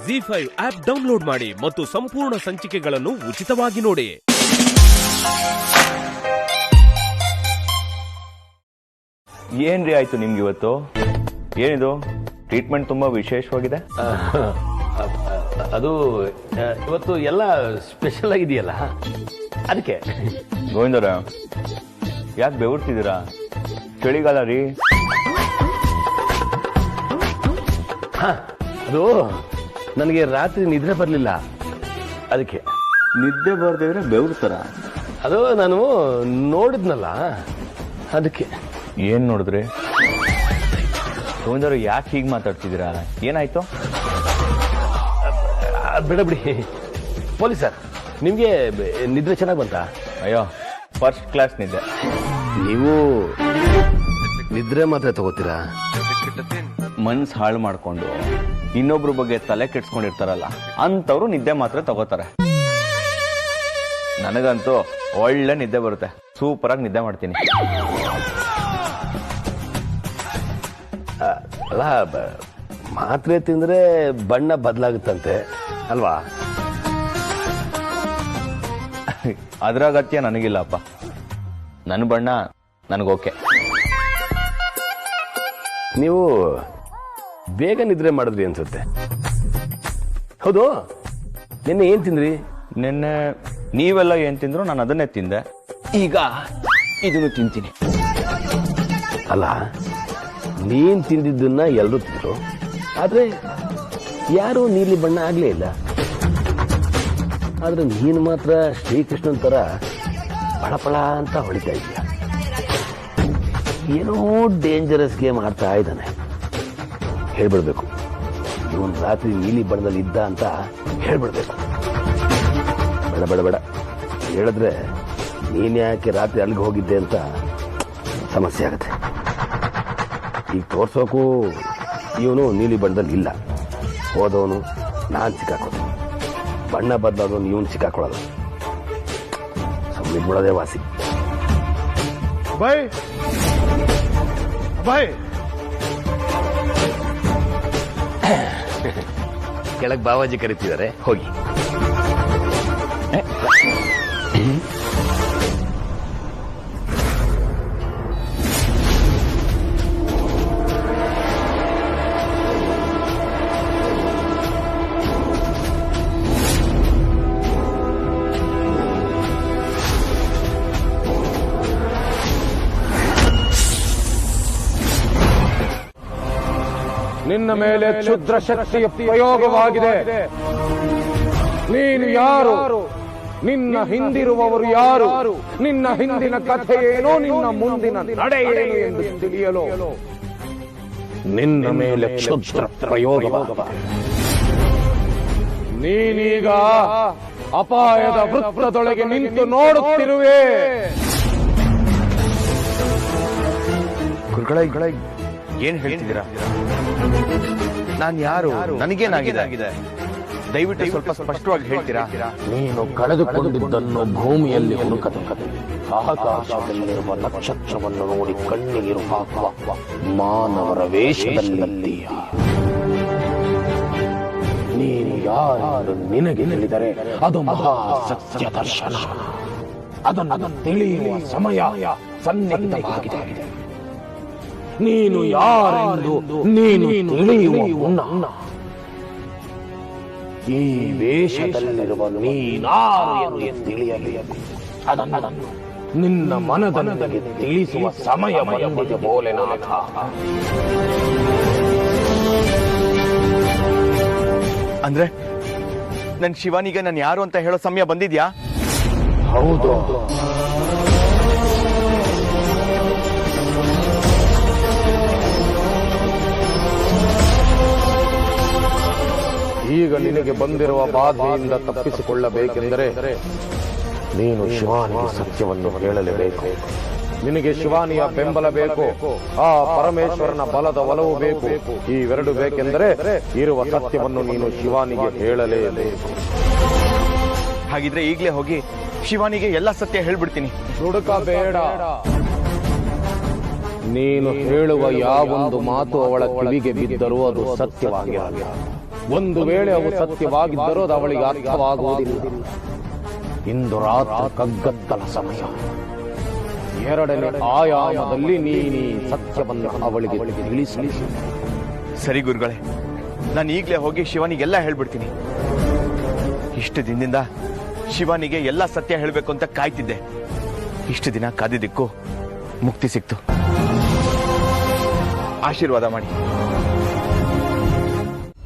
ZEE5 app download ಮಾಡಿ ಮತ್ತು ಸಂಪೂರ್ಣ ಸಂಚಿಕೆಗಳನ್ನು ಉಚಿತವಾಗಿ ನೋಡಿ. ಏನ್ರಿ ಆಯ್ತು ನಿಮ್ಗೆ ಇವತ್ತು? ಏನಿದು ಟ್ರೀಟ್ಮೆಂಟ್ ತುಂಬಾ ವಿಶೇಷವಾಗಿದೆ? ಅದು ಇವತ್ತು ಎಲ್ಲ ಸ್ಪೆಷಲ್ ಆಗಿದೆಯಲ್ಲ, ಅದಕ್ಕೆ. ಗೋವಿಂದರ, ಯಾಕೆ ಬೆವರ್ತಿದ್ದೀರಾ? ಚಳಿಗಾಲ ರೀ. ಅದು ನನಗೆ ರಾತ್ರಿ ನಿದ್ರೆ ಬರಲಿಲ್ಲ, ಅದಕ್ಕೆ. ನಿದ್ದೆ ಬರ್ದಿದ್ರೆ ಬೆವರ್ತಾರ? ಅದು ನಾನು ನೋಡಿದ್ನಲ್ಲ, ಅದಕ್ಕೆ. ಏನ್ ನೋಡಿದ್ರಿ? ಗೋವಿಂದರ, ಯಾಕೆ ಹೀಗೆ ಮಾತಾಡ್ತಿದ್ದೀರಾ? ಏನಾಯ್ತು? ಬಿಡ ಬಿಡಿ. ಪೊಲೀಸರ್, ನಿಮ್ಗೆ ನಿದ್ರೆ ಚೆನ್ನಾಗಿ ಬಂತಾ? ಅಯ್ಯೋ, ಫಸ್ಟ್ ಕ್ಲಾಸ್ ನಿದ್ದೆ. ನೀವು ನಿದ್ರೆ ಮಾತ್ರ ತಗೋತೀರಾ? ಮನ್ಸ್ ಹಾಳು ಮಾಡ್ಕೊಂಡು ಇನ್ನೊಬ್ರ ಬಗ್ಗೆ ತಲೆ ಕೆಡ್ಸ್ಕೊಂಡಿರ್ತಾರಲ್ಲ, ಅಂತವ್ರು ನಿದ್ದೆ ಮಾತ್ರ ತಗೋತಾರೆ. ನನಗಂತೂ ಒಳ್ಳೆ ನಿದ್ದೆ ಬರುತ್ತೆ. ಸೂಪರ್ ಆಗಿ ನಿದ್ದೆ ಮಾಡ್ತೀನಿ. ಅಲ್ಲ, ಮಾತ್ರೆ ತಿಂದ್ರೆ ಬಣ್ಣ ಬದಲಾಗುತ್ತಂತೆ ಅಲ್ವಾ? ಅದ್ರ ಅಗತ್ಯ ನನಗಿಲ್ಲಪ್ಪ. ನನ್ನ ಬಣ್ಣ ನನಗೋಕೆ. ನೀವು ಬೇಗ ನಿದ್ರೆ ಮಾಡಿದ್ರಿ ಅನ್ಸುತ್ತೆ. ಹೌದು, ನಿನ್ನೆ ಏನ್ ತಿಂದ್ರಿ? ನಿನ್ನೆ ನೀವೆಲ್ಲ ಏನ್ ತಿಂದ್ರು ನಾನು ಅದನ್ನೇ ತಿಂದೆ. ಈಗ ಇದನ್ನು ತಿಂತೀನಿ. ಅಲ್ಲ, ನೀನ್ ತಿಂದಿದ್ದನ್ನ ಎಲ್ಲರೂ ತಿಂದ್ರು, ಆದ್ರೆ ಯಾರು ನೀಲಿ ಬಣ್ಣ ಆಗ್ಲೇ ಇಲ್ಲ. ಆದ್ರೆ ನೀನು ಮಾತ್ರ ಶ್ರೀಕೃಷ್ಣನ್ ತರ ಪಳಪಳ ಅಂತ ಹೊಳಿತಾ ಇದೀಯ. ಏನೋ ಡೇಂಜರಸ್ ಗೇಮ್ ಆಡ್ತಾ ಇದ್ದಾನೆ. ಹೇಳ್ಬಿಡ್ಬೇಕು, ಇವನ್ ರಾತ್ರಿ ನೀಲಿ ಬಣ್ಣದಲ್ಲಿ ಇದ್ದ ಅಂತ ಹೇಳ್ಬಿಡ್ಬೇಕು. ಬೇಡ ಬೇಡ ಬೇಡ, ಹೇಳಿದ್ರೆ ನೀನ್ ಯಾಕೆ ರಾತ್ರಿ ಅಲ್ಲಿಗೆ ಹೋಗಿದ್ದೆ ಅಂತ ಸಮಸ್ಯೆ ಆಗುತ್ತೆ. ಈಗ ತೋರ್ಸೋಕು ಇವನು ನೀಲಿ ಬಣ್ಣದಲ್ಲಿ ಇಲ್ಲ. ಹೋದವನು ನಾನ್ ಸಿಕ್ಕಾಕೋದು, ಬಣ್ಣ ಬದಲಾದವನು ಇವನು ಸಿಕ್ಕಾಕೊಳ್ಳಲ್ಲ. ಸುಮ್ಮನೆ ಬಿಡೋದೇ ವಾಸಿ. ಬಾಯ್ ಬಾಯ್, ಕೆಳಗೆ ಬಾವಾಜಿ ಕರೀತಿದ್ದಾರೆ, ಹೋಗಿ. ನಿನ್ನ ಮೇಲೆ ಕ್ಷುದ್ರ ಶಕ್ತಿಯ ಪ್ರಯೋಗವಾಗಿದೆ. ನೀನು ಯಾರು? ನಿನ್ನ ಹಿಂದಿರುವವರು ಯಾರು? ನಿನ್ನ ಹಿಂದಿನ ಕಥೆ ಏನು? ನಿನ್ನ ಮುಂದಿನ ನಡೆ ಏನು ಎಂದು ತಿಳಿಯಲು ನಿನ್ನ ಮೇಲೆ ಕ್ಷುದ್ರ ಪ್ರಯೋಗವಾಗಿದೆ. ನೀನೀಗ ಅಪಾಯದ ವೃತ್ತದೊಳಗೆ ನಿಂತು ನೋಡುತ್ತಿರುವೆ. ಗುರುಗಳೇ, ಏನ್ ಹೇಳ್ತಿದ್ದೀರಾ? ನಾನ್ ಯಾರು? ನನಗೇನಾಗಿದೆ? ದಯವಿಟ್ಟು ಸ್ವಲ್ಪ ಸ್ಪಷ್ಟವಾಗಿ ಹೇಳ್ತೀರಾ? ನೀನು ಕಳೆದುಕೊಂಡಿದ್ದನ್ನು ಭೂಮಿಯಲ್ಲಿ ಹುಡುಕದೆ ಆಕಾಶದಲ್ಲಿರುವ ನಕ್ಷತ್ರವನ್ನು ನೋಡಿ ಕಣ್ಣಿಗಿರು ಹಾಕುವ ಮಾನವರ ವೇಷದಲ್ಲಿ ನೀನು ಯಾರು ನಿನಗೆ ತಿಳಿದರೆ ಅದು ಮಹಾ ಸತ್ಯ ದರ್ಶನ. ಅದನ್ನು ತಿಳಿಯುವ ಸಮಯ ಸನ್ನಿಹಿತವಾಗಿದೆ. ನೀನು ಯಾರೆಂದು ನೀನು ತಿಳಿಯುವ ಮುನ್ನ ಈ ವೇಷದಲ್ಲಿರುವ ನೀನಾರು ಎಂದು ತಿಳಿಯಬೇಕು. ಅದನ್ನು ನಿನ್ನ ಮನದೊಂದಿಗೆ ತಿಳಿಸುವ ಸಮಯ ಬಂದಿದೆ ಭೋಲೆನಾಥ. ಅಂದ್ರೆ ನನ್ ಶಿವಾನಿಗೆ ನಾನು ಯಾರು ಅಂತ ಹೇಳೋ ಸಮಯ ಬಂದಿದ್ಯಾ? ಹೌದು, ಈಗ ನಿನಗೆ ಬಂದಿರುವ ಬಾಧೆಯಿಂದ ತಪ್ಪಿಸಿಕೊಳ್ಳಬೇಕೆಂದರೆ ನೀನು ಶಿವಾನಿಗೆ ಸತ್ಯವನ್ನು ಹೇಳಲೇಬೇಕು. ನಿನಗೆ ಶಿವಾನಿಯ ಬೆಂಬಲ ಬೇಕು, ಆ ಪರಮೇಶ್ವರನ ಬಲದ ಒಲವು ಬೇಕು. ಇವೆರಡು ಬೇಕೆಂದರೆ ಇರುವ ಸತ್ಯವನ್ನು ನೀನು ಶಿವಾನಿಗೆ ಹೇಳಲೇಬೇಕು. ಹಾಗಿದ್ರೆ ಈಗಲೇ ಹೋಗಿ ಶಿವಾನಿಗೆ ಎಲ್ಲ ಸತ್ಯ ಹೇಳ್ಬಿಡ್ತೀನಿ. ದುಡುಕಬೇಡ. ನೀನು ಹೇಳುವ ಯಾವೊಂದು ಮಾತು ಅವಳ ಕಿವಿಗೆ ಬಿದ್ದರೂ ಅದು ಸತ್ಯವಾಗಿರಲ್ಲ. ಒಂದು ವೇಳೆ ಅವು ಸತ್ಯವಾಗಿದ್ದರೂ ಅದು ಅವಳಿಗೆ ಅರ್ಥವಾಗುವುದಿಲ್ಲ. ಇಂದು ರಾತ್ರಿ ಕಗ್ಗತ್ತಲ ಸಮಯ. ಎರಡನೇ ಆಯಾಮದಲ್ಲಿ ನೀನೀ ಸತ್ಯವನ್ನು ಅವಳಿಗೆ ತಿಳಿಸಲಿ. ಸರಿ ಗುರುಗಳೇ, ನಾನು ಈಗಲೇ ಹೋಗಿ ಶಿವನಿಗೆಲ್ಲ ಹೇಳ್ಬಿಡ್ತೀನಿ. ಇಷ್ಟು ದಿನದಿಂದ ಶಿವನಿಗೆ ಎಲ್ಲ ಸತ್ಯ ಹೇಳಬೇಕು ಅಂತ ಕಾಯ್ತಿದ್ದೆ. ಇಷ್ಟು ದಿನ ಕಾದಿದ್ದಕ್ಕೂ ಮುಕ್ತಿ ಸಿಕ್ತು. ಆಶೀರ್ವಾದ ಮಾಡಿ.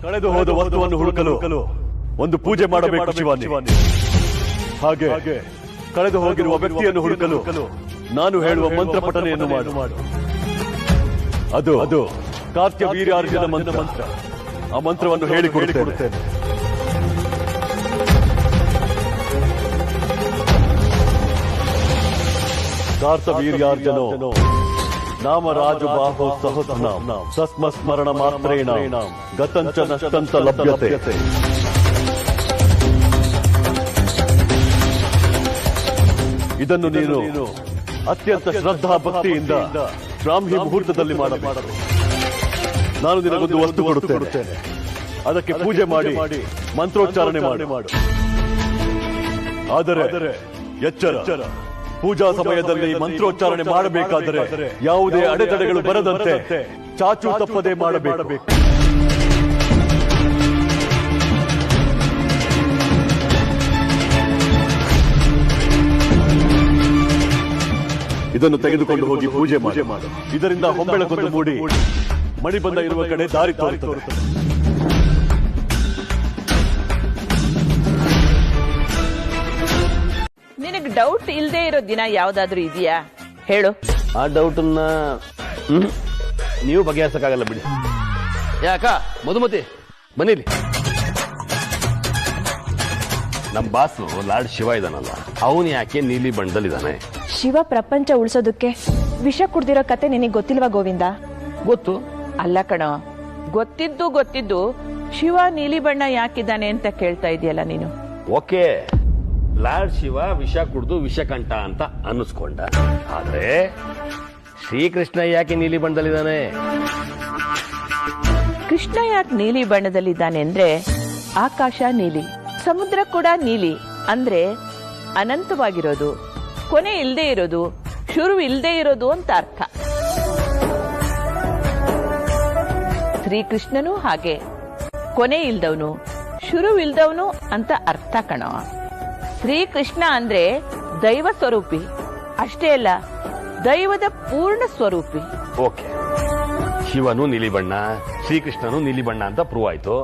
ಕಳೆದು ಹೋದ ವಸ್ತುವನ್ನು ಹುಡುಕಲು ಒಂದು ಪೂಜೆ ಮಾಡಬೇಕು ಶಿವಾನಿ. ಹಾಗೆ ಕಳೆದು ಹೋಗಿರುವ ವ್ಯಕ್ತಿಯನ್ನು ಹುಡುಕಲು ನಾನು ಹೇಳುವ ಮಂತ್ರ ಪಠನೆಯನ್ನು ಮಾಡು. ಅದು ಕಾರ್ತ್ಯ ವೀರ್ಯಾರ್ಜುನ ಮಂತ್ರ. ಆ ಮಂತ್ರವನ್ನು ಹೇಳಿಕೊಡುತ್ತೇನೆ. ಕಾರ್ತವೀರ್ಯಾರ್ಜನೋ ನಾಮ ರಾಜಬಾಹೋ ಸಹಸ್ರನಾಮ ತಸ್ಮಸ್ಮರಣ ಮಾತ್ರೇಣ ಗತಂಚ ನಷ್ಟಂತ ಲಭ್ಯತೆ. ಇದನ್ನು ನೀನು ಅತ್ಯಂತ ಶ್ರದ್ಧಾ ಭಕ್ತಿಯಿಂದ ಬ್ರಾಹ್ಮಿ ಮುಹೂರ್ತದಲ್ಲಿ ಮಾಡಬೇಕು. ನಾನು ನಿನಗೊಂದು ವಸ್ತು ಕೊಡುತ್ತೇನೆ. ಅದಕ್ಕೆ ಪೂಜೆ ಮಾಡಿ ಮಂತ್ರೋಚ್ಚಾರಣೆ ಮಾಡು. ಆದರೆ ಎಚ್ಚರ, ಪೂಜಾ ಸಮಯದಲ್ಲಿ ಮಂತ್ರೋಚ್ಚಾರಣೆ ಮಾಡಬೇಕಾದರೆ ಯಾವುದೇ ಅಡೆತಡೆಗಳು ಬರದಂತೆ ಚಾಚು ತಪ್ಪದೆ ಮಾಡಬೇಕು. ಇದನ್ನು ತೆಗೆದುಕೊಂಡು ಹೋಗಿ ಪೂಜೆ ಮಾಡು. ಇದರಿಂದ ಹೊಂಬೆಳಕೊಂದು ಮೂಡಿ ಮಣಿಬಂಧ ಇರುವ ಕಡೆ ದಾರಿ ತೋರುತ್ತದೆ. ನಿನಗೆ ಡೌಟ್ ಇಲ್ಲದೆ ಇರೋ ದಿನ ಯಾವ್ದಾದ್ರೂ ಇದೆಯಾ ಹೇಳು. ಆ ಡೌಟನ್ನ ನೀವು ಬಗೆಹರಿಸಕ್ಕಾಗಲ್ಲ ಬಿಡಿ. ಯಾಕ ಮಧುಮತಿ ಬನ್ನಿರಿ. ನಮ್ಮ ಬಾಸು ಲಾರ್ಡ್ ಶಿವ ಇದಾನಲ್ಲ, ಅವನು ಯಾಕೆ ನೀಲಿ ಬಣ್ಣದಲ್ಲಿದ್ದಾನೆ? ಶಿವ ಪ್ರಪಂಚ ಉಳಿಸೋದಕ್ಕೆ ವಿಷ ಕುಡ್ದಿರೋ ಕತೆ ನಿನಗೆ ಗೊತ್ತಿಲ್ವಾ ಗೋವಿಂದ? ಗೊತ್ತು. ಅಲ್ಲ ಕಣೋ, ಗೊತ್ತಿದ್ದು ಶಿವ ನೀಲಿ ಬಣ್ಣ ಯಾಕಿದ್ದಾನೆ ಅಂತ ಕೇಳ್ತಾ ಇದೆಯಲ್ಲ ನೀನು. ಓಕೆ, ಲಾರ್ಡ್ ಶಿವ ವಿಷ ಕುಡ್ದು ವಿಷಕಂಠ ಅಂತ ಅನ್ನಿಸ್ಕೊಂಡ. ಆದ್ರೆ ಶ್ರೀಕೃಷ್ಣ ಯಾಕೆ ನೀಲಿ ಬಣ್ಣದಲ್ಲಿದ್ದಾನೆ? ಕೃಷ್ಣ ಯಾಕೆ ನೀಲಿ ಬಣ್ಣದಲ್ಲಿದ್ದಾನೆ ಅಂದ್ರೆ ಆಕಾಶ ನೀಲಿ, ಸಮುದ್ರ ಕೂಡ ನೀಲಿ. ಅಂದ್ರೆ ಅನಂತವಾಗಿರೋದು, ಕೊನೆ ಇಲ್ಲದೆ ಇರೋದು, ಶುರು ಇಲ್ಲದೆ ಇರೋದು ಅಂತ ಅರ್ಥ. ಶ್ರೀಕೃಷ್ಣನೂ ಹಾಗೆ ಕೊನೆ ಇಲ್ದವನು, ಶುರು ಇಲ್ದವನು ಅಂತ ಅರ್ಥ ಕಣೋ. ಶ್ರೀಕೃಷ್ಣ ಅಂದ್ರೆ ದೈವ ಸ್ವರೂಪಿ ಅಷ್ಟೇ ಅಲ್ಲ, ದೈವದ ಪೂರ್ಣ ಸ್ವರೂಪಿ. ಓಕೆ, ಶಿವನು ನೀಲಿ ಬಣ್ಣ, ಶ್ರೀಕೃಷ್ಣನು ನೀಲಿ ಬಣ್ಣ ಅಂತ ಪ್ರೂವ್ ಆಯ್ತು.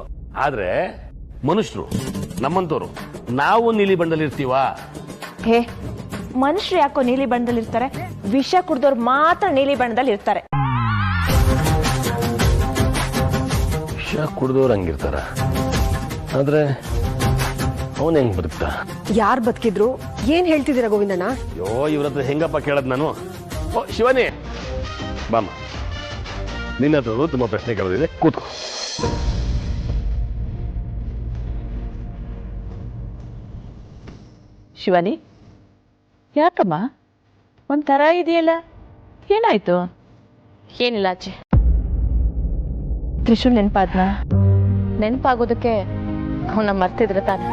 ಆದ್ರೆ ಮನುಷ್ಯರು, ನಮ್ಮಂತವ್ರು, ನಾವು ನೀಲಿ ಬಣ್ಣದಲ್ಲಿರ್ತೀವ? ಹೇ, ಮನುಷ್ಯರು ಯಾಕೋ ನೀಲಿ ಬಣ್ಣದಲ್ಲಿರ್ತಾರೆ? ವಿಷ ಕುಡ್ದವ್ರು ಮಾತ್ರ ನೀಲಿ ಬಣ್ಣದಲ್ಲಿ ಇರ್ತಾರೆ. ವಿಷ ಕುಡ್ದವ್ರು ಹಂಗಿರ್ತಾರ, ಆದ್ರೆ ಅವನ್ ಹೆಂಗ್ ಬದುಕ್ತ? ಯಾರು ಬದುಕಿದ್ರು? ಏನ್ ಹೇಳ್ತಿದ್ದೀರಾ ಗೋವಿಂದಣ್ಣ? ಅಯ್ಯೋ, ಇವ್ರ ಹತ್ರ ಹೆಂಗಪ್ಪ ಕೇಳದ್ ನಾನು? ಓ ಶಿವನೇ, ಬಾಮ, ನಿನ್ನ ಹತ್ರ ತುಂಬಾ ಪ್ರಶ್ನೆ ಕೇಳೋದಿದೆ, ಕೂತ್ಕೋ. ಶಿವಾನಿ, ಯಾಕಮ್ಮ ಒಂಥರ ಇದೆಯಲ್ಲ, ಏನಾಯ್ತು? ಏನಿಲ್ಲ ಆಚೆ. ತ್ರಿಶೂಲ್ ನೆನಪಾದ್ನ? ನೆನಪಾಗೋದಕ್ಕೆ ಅವನ ಮರ್ತಿದ್ರೆ ತಾನೆ.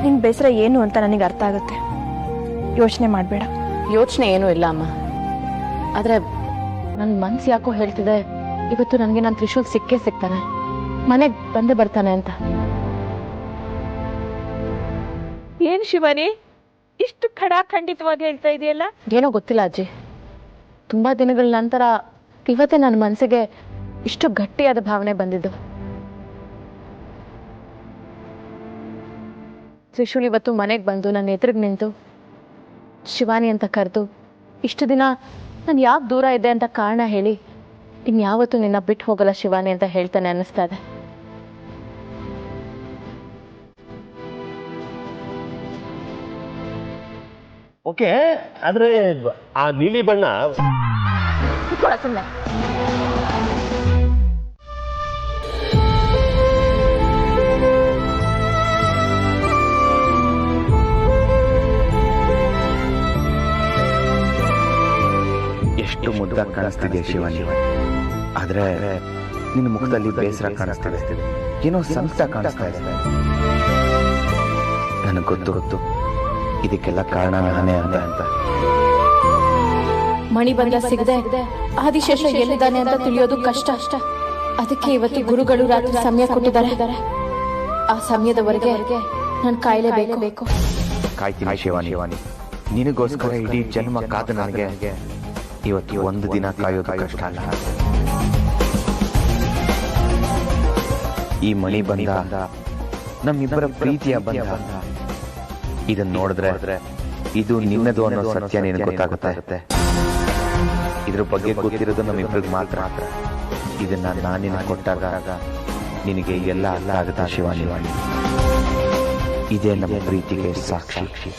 ನಿನ್ ಬೇಸರ ಏನು ಅಂತ ನನಗೆ ಅರ್ಥ ಆಗುತ್ತೆ. ಯೋಚನೆ ಮಾಡಬೇಡ. ಯೋಚನೆ ಏನೂ ಇಲ್ಲ ಅಮ್ಮ, ಆದ್ರೆ ನನ್ನ ಮನ್ಸು ಯಾಕೋ ಹೇಳ್ತಿದೆ ಇವತ್ತು ನನಗೆ ನಾನು ತ್ರಿಶೂಲ್ ಸಿಕ್ಕೇ ಸಿಗ್ತಾನೆ, ಮನೆಗೆ ಬಂದೇ ಬರ್ತಾನೆ ಅಂತ. ಏನ್ ಶಿವಾನಿ ಇಷ್ಟು ಖಡಾಖಂಡಿತವಾಗಿ ಹೇಳ್ತಾ ಇದೆಯಲ್ಲ? ಏನೋ ಗೊತ್ತಿಲ್ಲ ಅಜ್ಜಿ, ತುಂಬಾ ದಿನಗಳ ನಂತರ ಇವತ್ತೇ ನನ್ನ ಮನಸ್ಸಿಗೆ ಇಷ್ಟು ಗಟ್ಟಿಯಾದ ಭಾವನೆ ಬಂದಿದ್ದು. ತ್ರಿಶೂಲ್ ಇವತ್ತು ಮನೆಗೆ ಬಂದು ನನ್ನ ಎದುರಿಗೆ ನಿಂತು ಶಿವಾನಿ ಅಂತ ಕರೆದು ಇಷ್ಟು ದಿನ ನಾನು ಯಾಕೆ ದೂರ ಇದ್ದೆ ಅಂತ ಕಾರಣ ಹೇಳಿ ಇನ್ಯಾವತ್ತೂ ನಿನ್ನ ಬಿಟ್ಟು ಹೋಗಲ್ಲ ಶಿವಾನಿ ಅಂತ ಹೇಳ್ತಾನೆ ಅನ್ನಿಸ್ತಾ ಇದೆ. ಓಕೆ, ಆದ್ರೆ ಆ ನೀಲಿ ಬಣ್ಣ ಸುಮ್ಮನೆ ಎಷ್ಟು ಮುದ್ದಾಗಿ ಕಾಣಿಸ್ತಿದೆ ಶಿವಾನಿ. ಆದ್ರೆ ನಿನ್ನ ಮುಖದಲ್ಲಿ ಬೇಸರ ಕಾಣಿಸ್ತಿದೆ, ಏನೋ ಸಂಕಟ ಕಾಣಿಸ್ತಾ ಇದೆ. ನನಗೆ ಗೊತ್ತು ಇದಕ್ಕೆಲ್ಲ ಕಾರಣ ನಾನೇ ಅಂತ. ಮಣಿಬಂಧ ಸಿಗದೆ ಆದಿಶೇಷ ಎಲ್ಲಿದ್ದಾನೆ ಅಂತ ತಿಳಿಯೋದು ಕಷ್ಟ. ಅದಕ್ಕೆ ಇವತ್ತು ಗುರುಗಳು ರಾತ್ರಿ ಸಮಯ ಕೊಟ್ಟಿದ್ದಾರೆ. ಆ ಸಮಯದವರೆಗೆ ನಾನು ಕಾಯಲೇಬೇಕು. ಕಾಯ್ತೀನಿ ಶಿವಾನಿ. ನಿನಗೋಸ್ಕರ ಇಡೀ ಜನ್ಮ ಕಾದ ನನಗೆ ಇವತ್ತು ಒಂದು ದಿನ ಕಾಯೋದು ಕಷ್ಟ ಅಲ್ಲ. ಈ ಮಣಿ ಬಂಧ ನಮ್ಮಿಬ್ಬರ ಪ್ರೀತಿಯ ಬಂಧ. ಇದನ್ನ ನೋಡಿದ್ರೆ ಇದು ನಿನ್ನದು ಅನ್ನೋ ಸತ್ಯ ನಿನಗೆ ಗೊತ್ತಾಗುತ್ತೆ. ಇದ್ರ ಬಗ್ಗೆ ಗೊತ್ತಿರೋದು ನಮ್ಮಿಬ್ಬರಿಗೆ ಮಾತ್ರ. ಇದನ್ನ ನಾನಿನ ಕೊಟ್ಟಾಗ ನಿನಗೆ ಎಲ್ಲ ಅಲ್ಲ ಆಗುತ್ತೆ ಶಿವಾನಿ. ಇದೇ ನಮ್ಮ ಪ್ರೀತಿಗೆ ಸಾಕ್ಷಿ.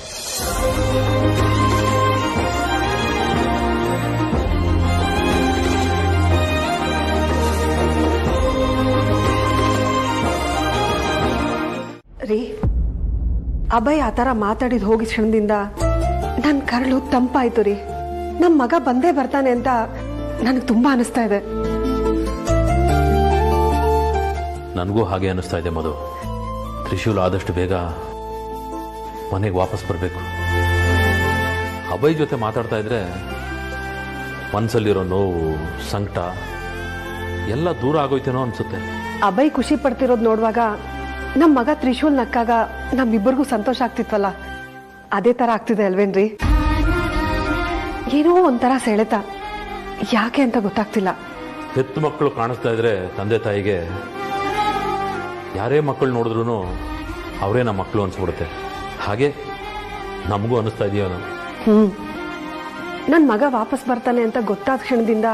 ರೀ, ಅಭಯ್ ಆ ಥರ ಮಾತಾಡಿದ್ ಹೋಗಿ ಕ್ಷಣದಿಂದ ನನ್ನ ಕರಳು ತಂಪಾಯ್ತು ರೀ. ನಮ್ಮ ಮಗ ಬಂದೇ ಬರ್ತಾನೆ ಅಂತ ನನಗೆ ತುಂಬಾ ಅನಿಸ್ತಾ ಇದೆ. ನನಗೂ ಹಾಗೆ ಅನಿಸ್ತಾ ಇದೆ ಮಧು. ತ್ರಿಶೂಲ್ ಆದಷ್ಟು ಬೇಗ ಮನೆಗೆ ವಾಪಸ್ ಬರಬೇಕು. ಅಭಯ್ ಜೊತೆ ಮಾತಾಡ್ತಾ ಇದ್ರೆ ಮನಸ್ಸಲ್ಲಿರೋ ನೋವು, ಸಂಕಟ ಎಲ್ಲ ದೂರ ಆಗೋಯ್ತೇನೋ ಅನ್ಸುತ್ತೆ. ಅಭಯ್ ಖುಷಿ ಪಡ್ತಿರೋದು ನೋಡುವಾಗ ನಮ್ಮ ಮಗ ತ್ರಿಶೂಲ್ ನಕ್ಕಾಗ ನಮ್ಮಿಬ್ಬರಿಗೂ ಸಂತೋಷ ಆಗ್ತಿತ್ವಲ್ಲ, ಅದೇ ತರ ಆಗ್ತಿದೆ ಅಲ್ವೇನ್ರಿ? ಏನೋ ಒಂಥರ ಸೆಳೆತ, ಯಾಕೆ ಅಂತ ಗೊತ್ತಾಗ್ತಿಲ್ಲ. ಹೆತ್ತು ಮಕ್ಕಳು ಕಾಣಿಸ್ತಾ ಇದ್ರೆ ತಂದೆ ತಾಯಿಗೆ ಯಾರೇ ಮಕ್ಕಳು ನೋಡಿದ್ರು ಅವರೇ ನಮ್ಮ ಮಕ್ಕಳು ಅನ್ಸ್ಬಿಡುತ್ತೆ. ಹಾಗೆ ನಮಗೂ ಅನಿಸ್ತಾ ಇದೆಯೋ. ನನ್ ಮಗ ವಾಪಸ್ ಬರ್ತಾನೆ ಅಂತ ಗೊತ್ತಾದ ಕ್ಷಣದಿಂದ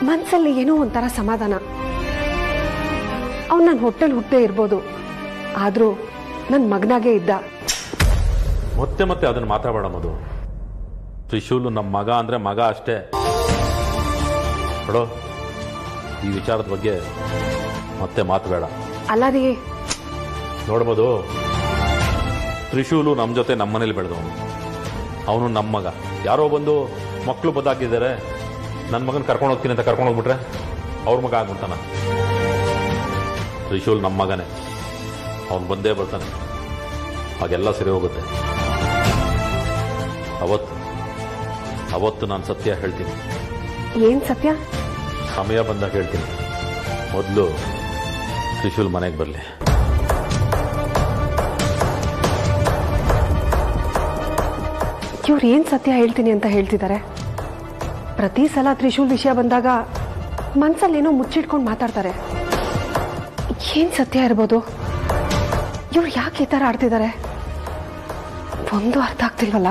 ಮನ್ಸಲ್ಲಿ ಏನೋ ಒಂಥರ ಸಮಾಧಾನ. ಅವ್ನು ನನ್ನ ಹೊಟ್ಟೆಲ್ ಹುಟ್ಟೇ ಇರ್ಬೋದು, ಆದ್ರೂ ನನ್ ಮಗನಾಗೆ ಇದ್ದ. ಮತ್ತೆ ಮತ್ತೆ ಅದನ್ನ ಮಾತಾಡೋಣ ಮಧು. ತ್ರಿಶೂಲು ನಮ್ಮ ಮಗ ಅಂದ್ರೆ ಮಗ ಅಷ್ಟೇ. ನೋಡೋ, ಈ ವಿಚಾರದ ಬಗ್ಗೆ ಮತ್ತೆ ಮಾತು ಬೇಡ. ಅಲ್ಲ ರೀ, ನೋಡ್ಬೋದು, ತ್ರಿಶೂಲು ನಮ್ಮ ಜೊತೆ ನಮ್ಮ ಮನೇಲಿ ಬೆಳೆದವನು. ಅವನು ನಮ್ಮ ಮಗ. ಯಾರೋ ಬಂದು ಮಕ್ಕಳು ಬದ್ದಾಕಿದ್ದಾರೆ, ನನ್ನ ಮಗನ ಕರ್ಕೊಂಡು ಹೋಗ್ತೀನಿ ಅಂತ ಕರ್ಕೊಂಡು ಹೋಗ್ಬಿಟ್ರೆ ಅವ್ರ ಮಗ ಆಗ್ಬಿಡ್ತಾನ. ತ್ರಿಶೂಲ್ ನಮ್ಮ ಮಗನೇ, ಅವನು ಬಂದೇ ಬರ್ತಾನೆ. ಹಾಗೆಲ್ಲ ಸರಿ ಹೋಗುತ್ತೆ. ಅವತ್ತು ನಾನು ಸತ್ಯ ಹೇಳ್ತೀನಿ. ಏನ್ ಸತ್ಯ? ಸಮಯ ಬಂದಾಗ ಹೇಳ್ತೀನಿ. ಮೊದಲು ತ್ರಿಶೂಲ್ ಮನೆಗೆ ಬರಲಿ. ಇವ್ರು ಏನ್ ಸತ್ಯ ಹೇಳ್ತೀನಿ ಅಂತ ಹೇಳ್ತಿದ್ದಾರೆ? ಪ್ರತಿ ಸಲ ತ್ರಿಶೂಲ್ ವಿಷಯ ಬಂದಾಗ ಮನ್ಸಲ್ಲೇನೋ ಮುಚ್ಚಿಟ್ಕೊಂಡು ಮಾತಾಡ್ತಾರೆ. ಏನ್ ಸತ್ಯ ಇರ್ಬೋದು? ಇವ್ರು ಯಾಕೆ ಈ ತರ ಆಡ್ತಿದ್ದಾರೆ? ಒಂದು ಅರ್ಥ ಆಗ್ತಿಲ್ವಲ್ಲ.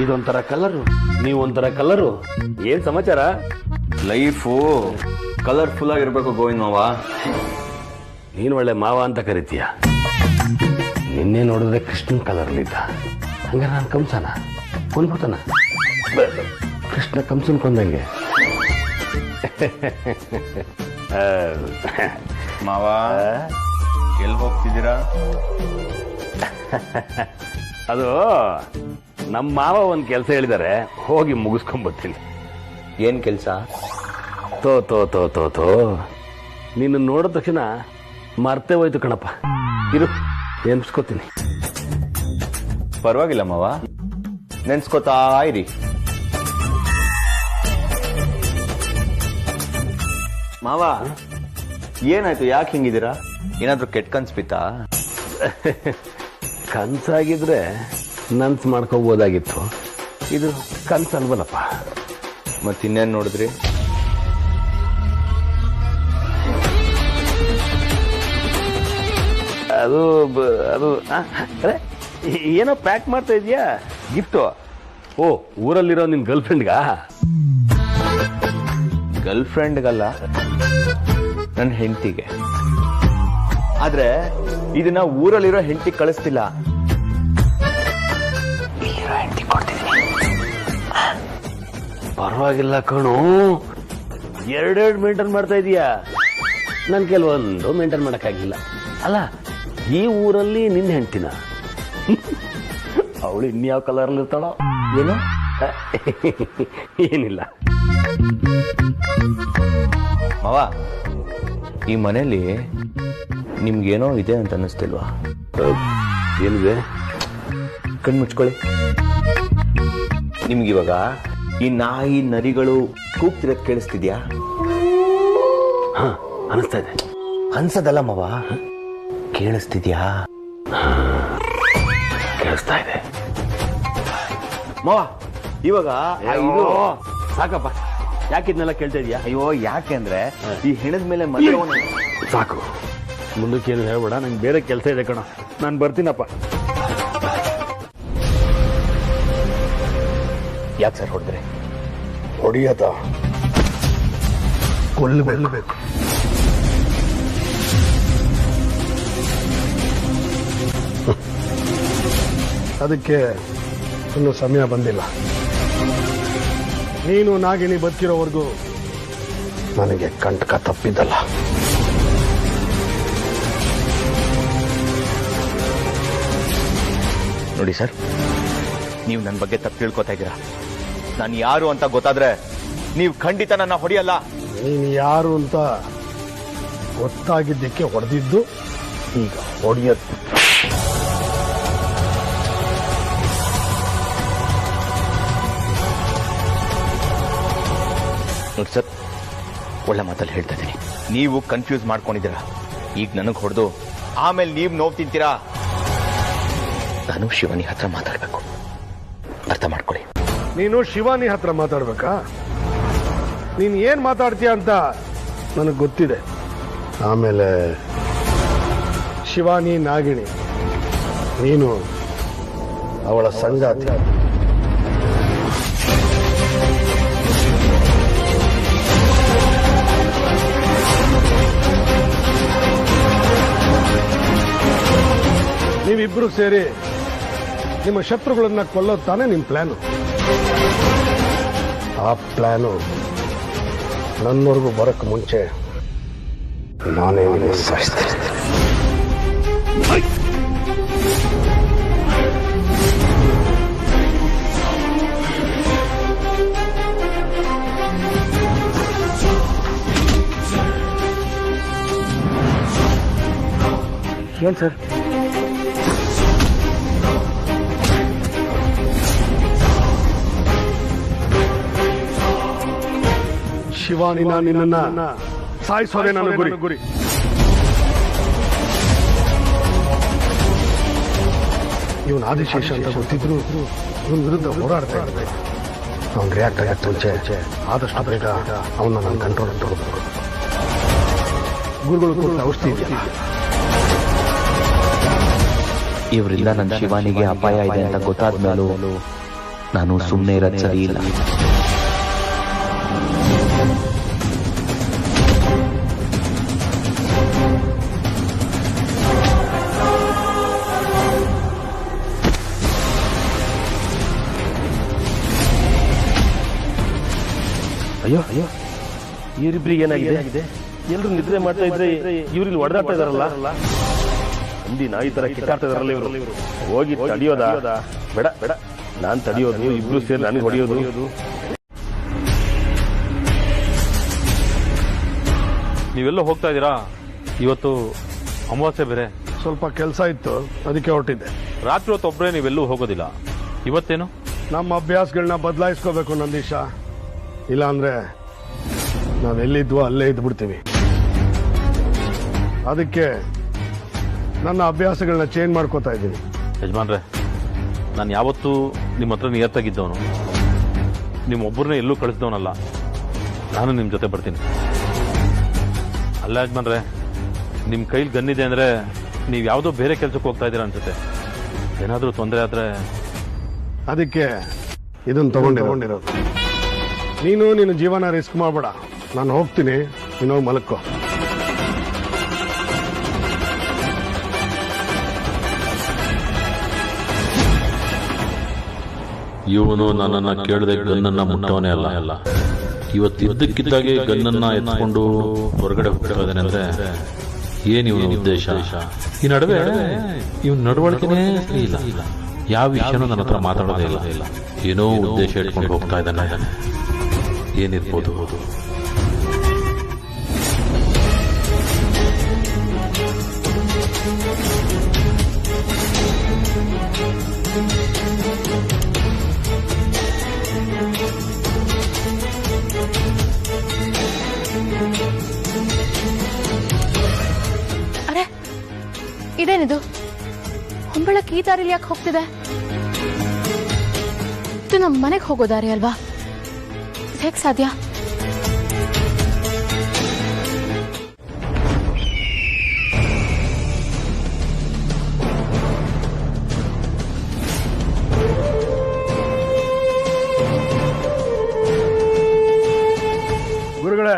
ಇದೊಂಥರ ಕಲರು, ನೀವೊಂಥರ ಕಲರು. ಏನ್ ಸಮಾಚಾರ? ಲೈಫು ಕಲರ್ಫುಲ್ ಆಗಿರ್ಬೇಕು ಗೋವಿಂದ್ ಮಾವ. ನೀನ್ ಒಳ್ಳೆ ಮಾವ ಅಂತ ಕರಿತೀಯ. ನಿನ್ನೆ ನೋಡಿದ್ರೆ ಕೃಷ್ಣನ್ ಕಲರ್ಲಿದ್ದ. ಹಂಗಾರೆ ನಾನು ಕಂಸನ ಕೊಂದ್ಬಿಡ್ತಾನ? ಕೃಷ್ಣ ಕಂಸನ್ ಕೊಂದಂಗೆ. ಮಾವ ಎಲ್ಲಿ ಹೋಗ್ತಿದ್ದೀರಾ? ಅದು ನಮ್ಮ ಮಾವ ಒಂದ್ ಕೆಲಸ ಹೇಳಿದ್ದಾರೆ, ಹೋಗಿ ಮುಗಿಸ್ಕೊಂಡ್ಬರ್ತೀನಿ. ಏನ್ ಕೆಲಸ? ತೋ ತೋ ತೋ ತೋ ತೋ ನಿನ್ನ ನೋಡಿದ ತಕ್ಷಣ ಮರ್ತೇ ಹೋಯ್ತು ಕಣಪ್ಪ. ಇರು, ನೆನ್ಸ್ಕೋತೀನಿ. ಪರವಾಗಿಲ್ಲ ಮಾವ, ನೆನ್ಸ್ಕೋತಾ ಇರಿ. ಮಾವ ಏನಾಯ್ತು? ಯಾಕೆ ಹಿಂಗಿದ್ದೀರಾ? ಏನಾದ್ರೂ ಕೆಟ್ಟ ಕನ್ಸ್ ಬಿತ್ತಾ? ಕನ್ಸಾಗಿದ್ರೆ ನನ್ಸ್ ಮಾಡ್ಕೋಬೋದಾಗಿತ್ತು. ಇದು ಕನ್ಸಲ್ವಲ್ಲಪ್ಪ. ಮತ್ತಿನ್ನೇನು ನೋಡಿದ್ರಿ? ಅದು ಅದು ಏನೋ ಪ್ಯಾಕ್ ಮಾಡ್ತಾ ಇದೀಯಾ? ಗಿಫ್ಟು? ಓ, ಊರಲ್ಲಿರೋ ನಿನ್ ಗರ್ಲ್ ಫ್ರೆಂಡ್ಗಾ? ಗರ್ಲ್ ಫ್ರೆಂಡ್ಗಲ್ಲ, ನನ್ನ ಹೆಂಡತಿಗೆ. ಆದ್ರೆ ಇದನ್ನ ಊರಲ್ಲಿರೋ ಹೆಂಡತಿ ಕಳಿಸ್ತಿಲ್ಲ, ಹೆಂಡತಿ ಕೊಡ್ತಿದ್ದೀನಿ. ಪರವಾಗಿಲ್ಲ ಕಣು, ಎರಡೆರಡು ಮೇಂಟೈನ್ ಮಾಡ್ತಾ ಇದೀಯಾ. ನನ್ ಕೆಲವೊಂದು ಮೇಂಟೈನ್ ಮಾಡಕ್ಕಾಗಿಲ್ಲ. ಅಲ್ಲ, ಈ ಊರಲ್ಲಿ ನಿನ್ನ ಹೆಂಡ್ತಿನ? ಅವಳು ಇನ್ಯಾವ ಕಲರ್ಲಿ ಇರ್ತಾಳೋ ಏನು? ಏನಿಲ್ಲ ಮಾವ, ಈ ಮನೇಲಿ ನಿಮ್ಗೇನೋ ಇದೆ ಅಂತ ಅನ್ನಿಸ್ತಿಲ್ವಾ? ಏನಿದೆ? ಕಣ್ಣು ಮುಚ್ಕೊಳ್ಳಿ. ನಿಮ್ಗಿವಾಗ ಈ ನಾಯಿ ನರಿಗಳು ಕೂಗ್ತಿರೋದು ಕೇಳಿಸ್ತಿದ್ಯಾ? ಹಾ, ಅನಿಸ್ತಾ ಇದೆ. ಅನ್ಸದಲ್ಲ ಮಾವ, ಕೇಳಿಸ್ತಿದ್ಯಾ? ಕೇಳಿಸ್ತಾ ಇದೆ ಮಾವ. ಇವಾಗ ಇದು ಸಾಕಪ್ಪ, ಯಾಕಿದ್ನೆಲ್ಲ ಕೇಳ್ತಾ ಇದೀಯಾ? ಅಯ್ಯೋ, ಯಾಕೆ ಅಂದ್ರೆ ಈ ಹೆಣದ ಮೇಲೆ ಮನೆ ಸಾಕು, ಮುಂದಕ್ಕೆ ಏನು ಹೇಳ್ಬೇಡ, ನಂಗೆ ಬೇರೆ ಕೆಲಸ ಇದೆ ಕಣ, ನಾನು ಬರ್ತೀನಪ್ಪ. ಯಾಕೆ ಸರ್ ಹೊಡೆದ್ರೆ? ಹೊಡಿಯತ ಕೊಲ್ಲಬೇಕು. ಅದಕ್ಕೆ ಇನ್ನೂ ಸಮಯ ಬಂದಿಲ್ಲ. ನೀನು ನಾಗಿನಿ ಬದುಕಿರೋವರೆಗೂ ನನಗೆ ಕಂಟಕ ತಪ್ಪಿದ್ದಲ್ಲ. ನೋಡಿ ಸರ್, ನೀವು ನನ್ನ ಬಗ್ಗೆ ತಪ್ಪು ತಿಳ್ಕೊತಾ ಇದ್ದೀರಾ. ನಾನು ಯಾರು ಅಂತ ಗೊತ್ತಾದ್ರೆ ನೀವು ಖಂಡಿತ ನನ್ನ ಹೊಡೆಯಲ್ಲ. ನೀನು ಯಾರು ಅಂತ ಗೊತ್ತಾಗಿದ್ದಕ್ಕೆ ಹೊಡೆದಿದ್ದು, ಈಗ ಹೊಡೆಯದ್ದು. ನೋಡಿ ಸರ್, ಒಳ್ಳೆ ಮಾತಲ್ಲಿ ಹೇಳ್ತಾ ಇದ್ದೀನಿ. ನೀವು ಕನ್ಫ್ಯೂಸ್ ಮಾಡ್ಕೊಂಡಿದ್ದೀರಾ. ಈಗ ನನಗೆ ಹೊಡೆದು ಆಮೇಲೆ ನೀವು ನೋವು ತಿಂತೀರಾ. ನಾನು ಶಿವಾನಿ ಹತ್ರ ಮಾತಾಡ್ಬೇಕು, ಅರ್ಥ ಮಾಡ್ಕೊಳ್ಳಿ. ನೀನು ಶಿವಾನಿ ಹತ್ರ ಮಾತಾಡ್ಬೇಕಾ? ನೀನು ಏನ್ ಮಾತಾಡ್ತೀಯ ಅಂತ ನನಗೆ ಗೊತ್ತಿದೆ. ಆಮೇಲೆ ಶಿವಾನಿ ನಾಗಿಣಿ, ನೀನು ಅವಳ ಸಂಗಾತಿ. ನೀವಿಬ್ರು ಸೇರಿ ನಿಮ್ಮ ಶತ್ರುಗಳನ್ನ ಕೊಲ್ಲೋದು ತಾನೇ ನಿಮ್ಮ ಪ್ಲಾನು. ಆ ಪ್ಲಾನು ನನ್ನವರೆಗೂ ಬರಕ್ಕೆ ಮುಂಚೆ ನಾನೇ ಸಾಯಿಸ್ತೇನೆ. ಏನ್ ಸರ್? ಶಿವಾನಿನ ನಿನ್ನ ಸಾಯಿಸೋದೇ ನನ್ನ ಗುರಿ. ಇವನು ಆದಿಶೇಷ ಅಂತ ಗೊತ್ತಿದ್ರು ಇವನ್ ವಿರುದ್ಧ ಹೋರಾಡ್ತಾ ಇದ್ದಾರೆ. ಅವನ್ ರಿಯಾಕ್ಟ್ ಆಗಕ್ಕೆ ಮುಂಚೆ ಆದಷ್ಟು ಬೇಗ ಅವನ್ನ ನನ್ನ ಕಂಟ್ರೋಲ್ ತಗೋಬೇಕು. ಗುರುಗಳು ಕೂಡ ಔಷಧಿ ಇದೆಯಲ್ಲ, ಇವರಿಂದ ನನ್ನ ಶಿವಾನಿಗೆ ಅಪಾಯ ಇದೆ ಅಂತ ಗೊತ್ತಾದ ಮೇಲೂ ನಾನು ಸುಮ್ಮನೆ ಇರೋದು ಸರಿ ಇಲ್ಲ. ಅಯ್ಯೋ ಅಯ್ಯೋ, ಇವರಿಬ್ರಿಗೆ ಏನಾಗಿದೆ? ಎಲ್ರು ನಿದ್ರೆ ಮಾಡ್ತಾ ಇದ್ರೆ ಇವ್ರಿಲ್ಲಿ ಹೊಡೆದಾಡ್ತಾ ಇದಾರಲ್ಲ. ಹಂದಿ ನಾಯಿ ತರ ಕಿತ್ತಾಡ್ತಾ ಇದಾರಲ್ಲ ಇವರು. ಹೋಗಿ ತಡಿಯೋದಾ? ಬೇಡ ಬೇಡ, ನಾನ್ ತಡಿಯೋದು, ಇಬ್ರು ಸೇರಿ ನನಗೆ ಹೊಡೆಯೋದು. ನೀವೆಲ್ಲ ಹೋಗ್ತಾ ಇದ್ದೀರಾ? ಇವತ್ತು ಅಮಾವಾಸ್ಯೆ ಬೇರೆ. ಸ್ವಲ್ಪ ಕೆಲಸ ಇತ್ತು, ಅದಕ್ಕೆ ಹೊರಟಿದ್ದೆ. ರಾತ್ರಿ ಹೊತ್ತು ಒಬ್ಬರೇ ನೀವೆಲ್ಲೂ ಹೋಗೋದಿಲ್ಲ. ಇವತ್ತೇನು? ನಮ್ಮ ಅಭ್ಯಾಸಗಳನ್ನ ಬದಲಾಯಿಸ್ಕೋಬೇಕು ನಂದೀಶ. ಇಲ್ಲ ಅಂದ್ರೆ ನಾವೆಲ್ಲಿದ್ವೋ ಅಲ್ಲೇ ಇದ್ಬಿಡ್ತೀವಿ. ಅದಕ್ಕೆ ನನ್ನ ಅಭ್ಯಾಸಗಳನ್ನ ಚೇಂಜ್ ಮಾಡ್ಕೋತಾ ಇದ್ದೀನಿ. ಯಜಮಾನ್ರೆ, ನಾನು ಯಾವತ್ತೂ ನಿಮ್ಮ ಹತ್ರ ನಿಯತ್ತಾಗಿದ್ದವನು. ನಿಮ್ಮೊಬ್ಬರನ್ನೇ ಎಲ್ಲೂ ಕಳಿಸಿದವನಲ್ಲ. ನಾನು ನಿಮ್ಮ ಜೊತೆ ಬರ್ತೀನಿ. ಅಲ್ಲ ಯಜಮಾನ್ರೆ, ನಿಮ್ಮ ಕೈಲಿ ಗನ್ನಿದೆ ಅಂದರೆ ನೀವು ಯಾವುದೋ ಬೇರೆ ಕೆಲಸಕ್ಕೆ ಹೋಗ್ತಾ ಇದ್ದೀರಾ ಅನ್ಸುತ್ತೆ. ಏನಾದರೂ ತೊಂದರೆ ಆದರೆ ಅದಕ್ಕೆ ಇದನ್ನು ತಗೊಂಡಿರೋದು. ನೀನು ನಿನ್ನ ಜೀವನ ರಿಸ್ಕ್ ಮಾಡಬೇಡ. ನಾನು ಹೋಗ್ತೀನಿ, ನೀನು ಮಲಕ್ಕೋ. ಇವನು ನನ್ನನ್ನು ಕೇಳದೆ ಗನ್ನನ್ನ ಮುಟ್ಟವನೇ ಅಲ್ಲ. ಇವತ್ತು ಇದ್ದಕ್ಕಿದ್ದಾಗೆ ಗನ್ನನ್ನ ಎತ್ಕೊಂಡು ಹೊರಗಡೆ ಹೋಗ್ತಾ ಇದ್ದಾನೆ ಅಂದ್ರೆ ಏನು ಇವನ ಉದ್ದೇಶ? ಈ ನಡುವೆ ಇವನ್ ನಡವಳಿಕೆನೇ ಇಲ್ಲ. ಯಾವ ವಿಷಯನೂ ನನ್ನ ಹತ್ರ ಮಾತಾಡೋದೇ ಇಲ್ಲ. ಏನೋ ಉದ್ದೇಶ ಇಟ್ಕೊಂಡು ಹೋಗ್ತಾ ಇದ್ದಾನೆ. ಏನಿರ್ಬೋದು? ಅರೆ, ಇದೇನಿದು? ಹೊಂಬಳಕ್ಕೆ ಈ ದಾರಿಲಿ ಯಾಕೆ ಹೋಗ್ತಿದೆ? ಇದು ನಮ್ಮ ಮನೆಗೆ ಹೋಗೋ ದಾರಿ ಅಲ್ವಾ? ಹೇಗೆ ಸಾಧ್ಯ? ಗುರುಗಳೇ,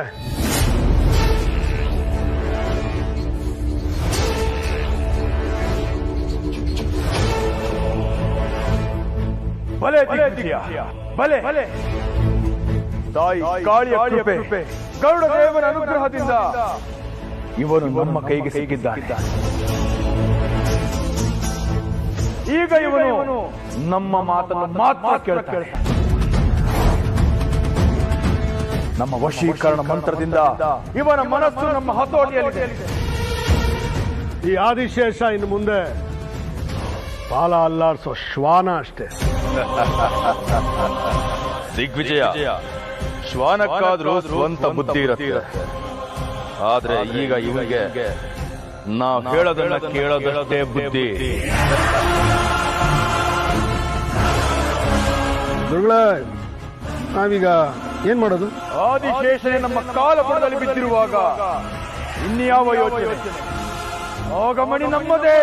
ಭಲೆ ಭಲೆ ತಾಯಿ ಕಾಳಿಯ ಕೃಪೆ, ಗರುಡ ದೇವರ ಅನುಗ್ರಹದಿಂದ ಇವನು ನಮ್ಮ ಕೈಗೆ ಸಿಕ್ಕಿದ್ದಾನೆ. ಈಗ ಇವನು ನಮ್ಮ ಮಾತನ್ನು ಮಾತ್ರ ಕೇಳ್ತಾನೆ. ನಮ್ಮ ವಶೀಕರಣ ಮಂತ್ರದಿಂದ ಇವನ ಮನಸ್ಸು ನಮ್ಮ ಹತೋಟಿಯಲ್ಲಿದೆ. ಈ ಆದಿಶೇಷ ಇನ್ನು ಮುಂದೆ ಬಾಲ ಅಲ್ಲಾಡ್ಸೋ ಶ್ವಾನ ಅಷ್ಟೇ. ದಿಗ್ವಿಜಯ, ಶ್ವಾನಕ್ಕಾದ್ರೂ ಸ್ವಂತ ಬುದ್ಧಿ ಇರುತ್ತೆ. ಆದ್ರೆ ಈಗ ಇವನಿಗೆ ನಾವು ಹೇಳೋದನ್ನ ಕೇಳೋದಷ್ಟೇ ಬುದ್ಧಿ. ಗುರುಗಳೇ, ನಾವೀಗ ಏನ್ ಮಾಡೋದು? ಆದಿಶೇಷನೇ ನಮ್ಮ ಕಾಲಪುರದಲ್ಲಿ ಬಿದ್ದಿರುವಾಗ ಇನ್ಯಾವ ಯೋಚನೆ? ಆಗಮಣಿ ನಮ್ಮದೇ.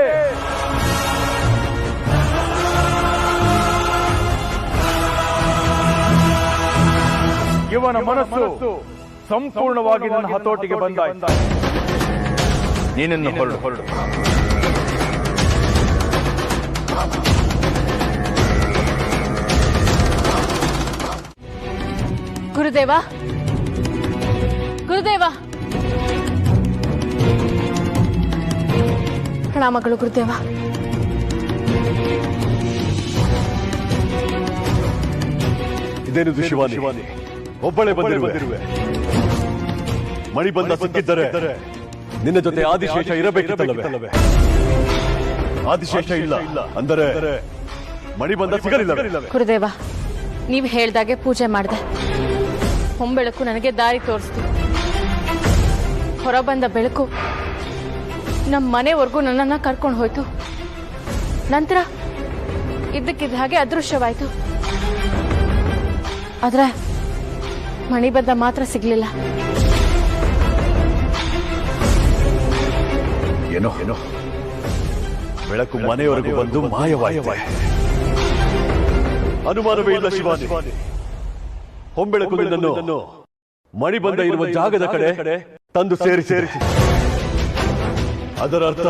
ಇವನ ಮನಸ್ಸು ಸಂಪೂರ್ಣವಾಗಿ ನನ್ನ ಹತೋಟಿಗೆ ಬಂದಾಯ್ತು. ನೀನನ್ನು ಹೊರಡು. ಗುರುದೇವ, ಗುರುದೇವ, ಪ್ರಣಾಮಗಳು ಗುರುದೇವ. ಇದೇನಿದು ಶಿವಾನಿ? ಒಬ್ಬಳೇ ಬಂದಿರುವೆ. ಮಣಿಬಂಧ ಸಿಕ್ಕಿದ್ದರೆ ನಿನ್ನ ಜೊತೆ ಆದಿಶೇಷ ಇರಬೇಕಿತ್ತಲ್ಲವೇ? ಆದಿಶೇಷ ಇಲ್ಲ ಅಂದರೆ ಮಣಿಬಂಧ ಸಿಗಲಿಲ್ಲ. ಗುರುದೇವ, ನೀವು ಹೇಳ್ದಾಗೆ ಪೂಜೆ ಮಾಡಿದೆ. ಹೊಂಬೆಳಕು ನನಗೆ ದಾರಿ ತೋರಿಸ್ತು. ಹೊರಬಂದ ಬೆಳಕು ನಮ್ಮ ಮನೆವರೆಗೂ ನನ್ನನ್ನು ಕರ್ಕೊಂಡು ಹೋಯ್ತು. ನಂತರ ಇದ್ದಕ್ಕಿದ್ದ ಹಾಗೆ ಅದೃಶ್ಯವಾಯ್ತು. ಆದ್ರೆ ಮಣಿಬಂಧ ಮಾತ್ರ ಸಿಗ್ಲಿಲ್ಲ. ಏನೋ ಬೆಳಕು ಮನೆಯವರೆಗೂ ಬಂದು ಮಾಯವಾಯಿತು. ಅನುಮಾನವೇ ಇಲ್ಲ ಶಿವಾನಿ, ಹೊಂಬೆಳಕು ನಿನ್ನನ್ನು ಮಣಿಬಂಧ ಇರುವ ಜಾಗದ ಕಡೆ ತಂದು ಸೇರಿಸಿ. ಅದರ ಅರ್ಥ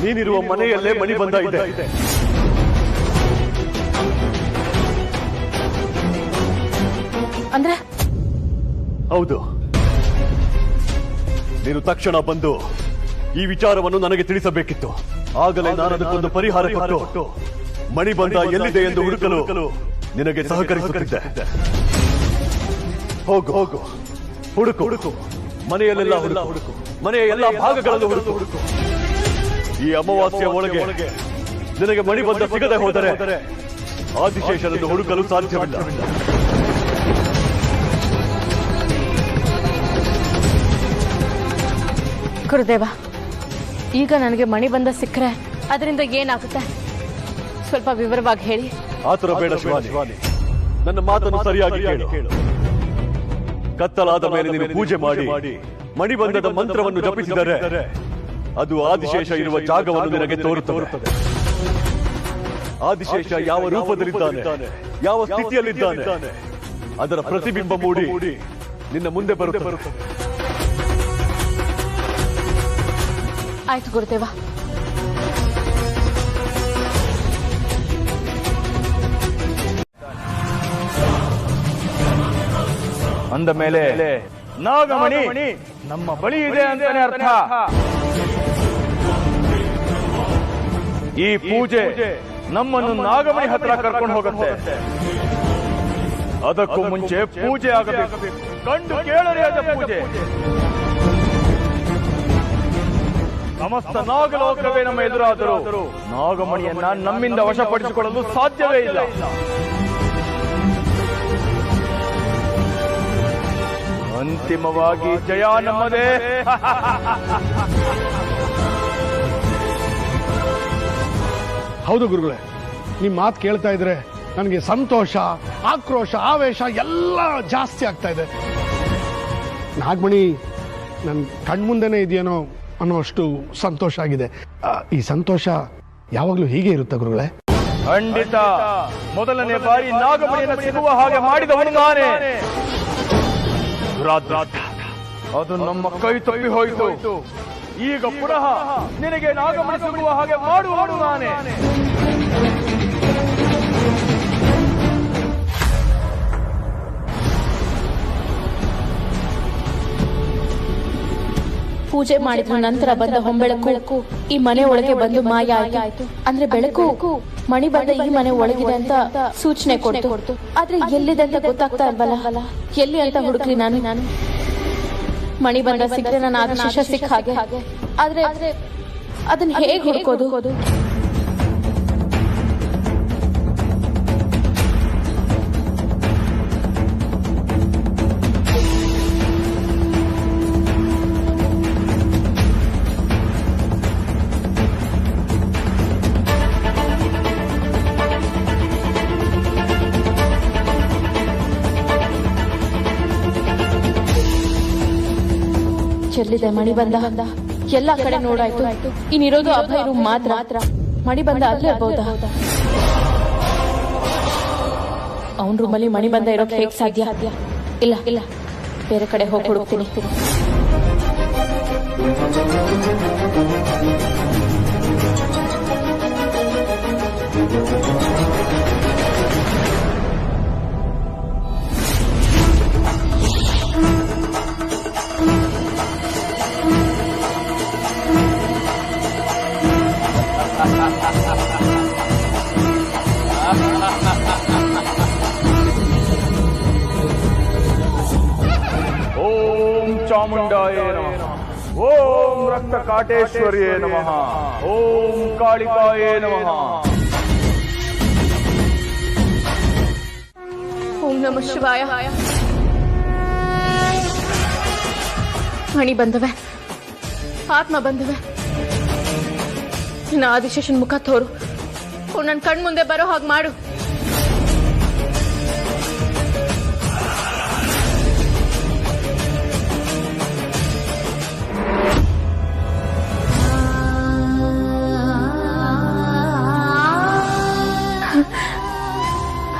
ನೀನಿರುವ ಮನೆಯಲ್ಲೇ ಮಣಿಬಂಧ ಇದೆ. ಅಂದ್ರೆ? ಹೌದು. ನೀನು ತಕ್ಷಣ ಬಂದು ಈ ವಿಚಾರವನ್ನು ನನಗೆ ತಿಳಿಸಬೇಕಿತ್ತು. ಆಗಲೇ ನಾನು ಅದಕ್ಕೊಂದು ಪರಿಹಾರ ಕೊಟ್ಟು ಮಣಿಬಂಧ ಎಲ್ಲಿದೆ ಎಂದು ಹುಡುಕಲು ನಿನಗೆ ಸಹಕರಿಸುತ್ತಿದ್ದೆ. ಹೋಗು, ಹುಡುಕು. ಮನೆಯಲ್ಲೆಲ್ಲ ಹುಡುಕು. ಮನೆಯ ಎಲ್ಲ ಭಾಗಗಳನ್ನು ಹುಡುಕು. ಈ ಅಮಾವಾಸ್ಯ ಒಳಗೆ ನಿನಗೆ ಮಣಿಬಂಧ ಸಿಗದೆ ಹೋದರೆ ಆದಿಶೇಷನನ್ನು ಹುಡುಕಲು ಸಾಧ್ಯವಿಲ್ಲ. ಗುರುದೇವ, ಈಗ ನನಗೆ ಮಣಿಬಂಧ ಸಿಕ್ಕರೆ ಅದರಿಂದ ಏನಾಗುತ್ತೆ? ಸ್ವಲ್ಪ ವಿವರವಾಗಿ ಹೇಳಿ. ಆತುರ ಬೇಡ ಶಿವಾನಿ, ನನ್ನ ಮಾತನ್ನು ಸರಿಯಾಗಿ ಕೇಳು. ಕತ್ತಲಾದ ಮೇಲೆ ನೀನು ಪೂಜೆ ಮಾಡಿ ಮಣಿಬಂಧದ ಮಂತ್ರವನ್ನು ಜಪಿಸಿದರೆ ಅದು ಆದಿಶೇಷ ಇರುವ ಜಾಗವನ್ನು ನಿನಗೆ ತೋರುತ್ತದೆ. ಆದಿಶೇಷ ಯಾವ ರೂಪದಲ್ಲಿದ್ದಾನೆ, ಯಾವ ಸ್ಥಿತಿಯಲ್ಲಿದ್ದಾನೆ, ಅದರ ಪ್ರತಿಬಿಂಬ ಮೂಡಿ ನಿನ್ನ ಮುಂದೆ ಬರುತ್ತದೆ. ಆಯ್ತು ಗುರುದೇವ. ಅಂದ ಮೇಲೆ ನಾಗಮಣಿ ನಮ್ಮ ಬಳಿ ಇದೆ ಅಂತಾನೆ ಅರ್ಥ. ಈ ಪೂಜೆ ನಮ್ಮನ್ನು ನಾಗಮಣಿ ಹತ್ರ ಕರ್ಕೊಂಡು ಹೋಗುತ್ತೆ. ಅದಕ್ಕೂ ಮುಂಚೆ ಪೂಜೆ ಆಗಬೇಕು. ಕಂಡು ಕೇಳರಿಯಾದ ಪೂಜೆ. ಸಮಸ್ತ ನಾಗಲೋಕವೇ ನಮ್ಮ ಎದುರಾದರೂ ನಾಗಮಣಿಯನ್ನ ನಮ್ಮಿಂದ ವಶಪಡಿಸಿಕೊಳ್ಳಲು ಸಾಧ್ಯವೇ ಇಲ್ಲ. ಅಂತಿಮವಾಗಿ ಜಯ ನಮ್ಮದೇ. ಹೌದು ಗುರುಗಳೇ, ನಿಮ್ಮ ಮಾತು ಕೇಳ್ತಾ ಇದ್ರೆ ನನಗೆ ಸಂತೋಷ, ಆಕ್ರೋಶ, ಆವೇಶ ಎಲ್ಲ ಜಾಸ್ತಿ ಆಗ್ತಾ ಇದೆ. ನಾಗಮಣಿ ನನ್ನ ಕಣ್ಮುಂದೆನೇ ಇದೆಯೇನೋ ಅನ್ನೋಷ್ಟು ಸಂತೋಷ ಆಗಿದೆ. ಈ ಸಂತೋಷ ಯಾವಾಗಲೂ ಹೀಗೆ ಇರುತ್ತೆ ಗುರುಗಳೇ? ಖಂಡಿತ. ಮೊದಲನೇ ಬಾರಿ ನಾಗಮಣಿಯನ್ನು ಸಿಗುವ ಹಾಗೆ ಮಾಡಿದವನು ನಾನೇ. ಅದು ನಮ್ಮ ಕೈ ತಪ್ಪಿ ಹೋಯಿತು. ಈಗ ಪುನಃ ನಿನಗೆ ನಾಗಮಣಿ ಸಿಗುವ ಹಾಗೆ ಮಾಡುವವನು ನಾನೇ. ಪೂಜೆ ಮಾಡಿದ ನಂತರ ಬಂದ ಹೊಂಬೆಳಕು ಈ ಮನೆ ಒಳಗೆ ಬಂದು ಮಾಯ ಆಯ್ತು. ಅಂದ್ರೆ ಬೆಳಕು ಮಣಿ ಬಂದ ಈ ಮನೆ ಒಳಗಿದೆ ಅಂತ ಸೂಚನೆ ಕೊಡ್ತು. ಆದ್ರೆ ಎಲ್ಲಿದೆ ಅಂತ ಗೊತ್ತಾಗ್ತಾ ಇಲ್ವಲ್ಲ. ಎಲ್ಲಿ ಅಂತ ಹುಡುಕ್ರಿ ನಾನು. ಮಣಿ ಬಂದ ಸಿಕ್ಕರೆ ನಾನು ಆದೇಶ ಸಿಕ್ಕ ಹಾಗೆ. ಆದ್ರೆ ಅದನ್ನ ಹೇಗೆ ಹುಡುಕೋದು? ಚೆಲ್ಲಿದೆ ಮಣಿ ಬಂದ. ಎಲ್ಲಾ ಕಡೆ ನೋಡಾಯ್ತು. ಇನ್ನಿರೋದು ಅಭಯ ರೂಮ್ ಮಾತ್ರ. ಮಣಿ ಬಂದ ಅಲ್ಲೇ ಇರ್ಬಹುದಾ? ಅವನ್ ರೂಮಲ್ಲಿ ಮಣಿ ಬಂದ ಇರೋಕೆ ಹೇಗ್ ಸಾಧ್ಯ? ಇಲ್ಲ, ಬೇರೆ ಕಡೆ ಹೋಗಿ ಹುಡುಕ್ತೀನಿ. ಓಂ ಚಾಮುಂಡಾಯೇ ನಮಃ. ಓಂ ರಕ್ತ ಕಾಟೇಶ್ವರಿಯೇ ನಮಃ. ಓಂ ಕಾಳಿಕಾಯೇ ನಮಃ. ಓಂ ನಮಃ ಶಿವಾಯ. ಮಣಿ ಬಂದವೆ, ಆತ್ಮ ಬಂದವೆ. ನಿನ್ನ ಆದಿಶೇಷನ್ ಮುಖ ತೋರು. ನನ್ನ ಕಣ್ ಮುಂದೆ ಬರೋ ಹಾಗೆ ಮಾಡು.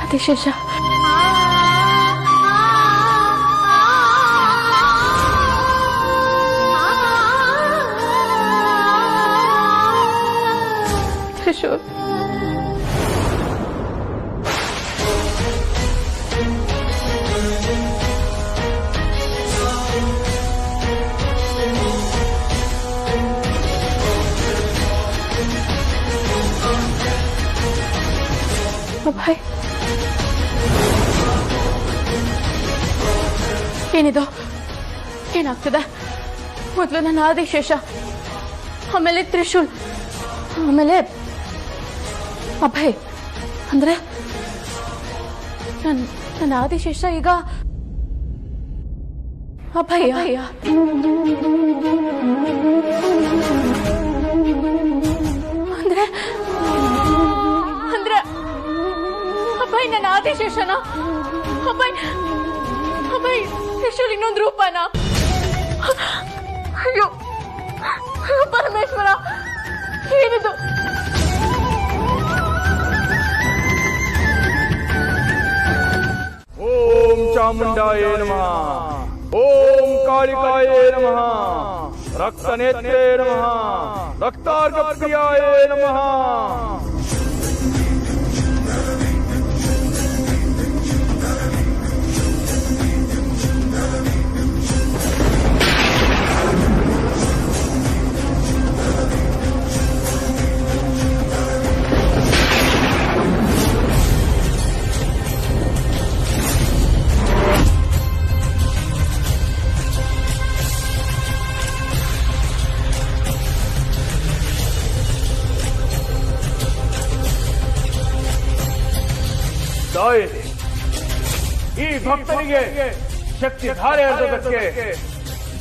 ಆದಿಶೇಷ, ತ್ರಿಶೂಲ್, ಅಭಯ್, ಏನಿದು? ಏನಾಗ್ತದೆ? ಮೊದಲು ನನ್ನ ಆದಿಶೇಷ, ಆಮೇಲೆ ತ್ರಿಶೂಲ್, ಆಮೇಲೆ ಅಭಯ್. ಅಂದ್ರೆ ನನ್ನ ಆದಿಶೇಷ ಈಗ ಅಭಯ. ಅಂದ್ರೆ ಅಭಯ್ ನನ್ನ ಆದಿಶೇಷನ? ಅಭಯ್ ತ್ರಿಶೂಲ್ ಇನ್ನೊಂದು ರೂಪನ? ಅಯ್ಯೋ ಪರಮೇಶ್ವರ, ಏನಿದು? ಓಂ ಚಾಮುಂಡಾಯೇ ನಮಃ. ಓಂ ಕಾಳಿಕಾಯೇ ನಮಃ. ರಕ್ತನೇತ್ರೇ ನಮಃ. ರಕ್ತಾರ್ಘಪ್ರಿಯಾಯೇ ನಮಃ. ತಾಯಿ, ಈ ಭಕ್ತನಿಗೆ ಶಕ್ತಿ ಧಾರೆ ಹರಿದಕ್ಕೆ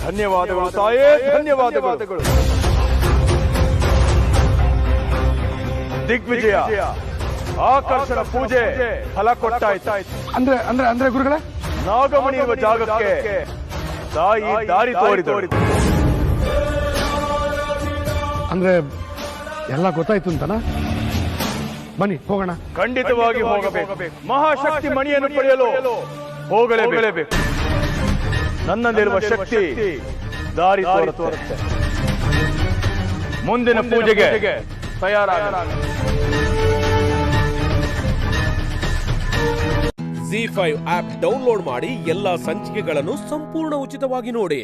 ಧನ್ಯವಾದಗಳು ತಾಯೇ, ಧನ್ಯವಾದಗಳು. ದಿಗ್ವಿಜಯ, ಆಕರ್ಷಣ ಪೂಜೆ ಫಲ ಕೊಟ್ಟಾಯ್ತು. ಅಂದ್ರೆ ಅಂದ್ರೆ ಅಂದ್ರೆ ಗುರುಗಳೇ, ನಾಗಮಣಿ ಇರುವ ಜಾಗಕ್ಕೆ ತಾಯಿ ದಾರಿ ತೋರಿದಳು. ಅಂದ್ರೆ ಎಲ್ಲ ಗೊತ್ತಾಯ್ತು ಅಂತನಾ? ಬನ್ನಿ ಹೋಗೋಣ. ಖಂಡಿತವಾಗಿ ಹೋಗಬೇಕು. ಮಹಾಶಕ್ತಿ ಮಣಿಯನ್ನು ಪಡೆಯಲು ಹೋಗಲೇಬೇಕು. ನನ್ನಲ್ಲಿರುವ ಶಕ್ತಿ ದಾರಿ ತೋರುತ್ತೆ. ಮುಂದಿನ ಪೂಜೆಗೆ ತಯಾರಾಗ. ZEE5 ಆಪ್ ಡೌನ್ಲೋಡ್ ಮಾಡಿ ಎಲ್ಲಾ ಸಂಚಿಕೆಗಳನ್ನು ಸಂಪೂರ್ಣ ಉಚಿತವಾಗಿ ನೋಡಿ.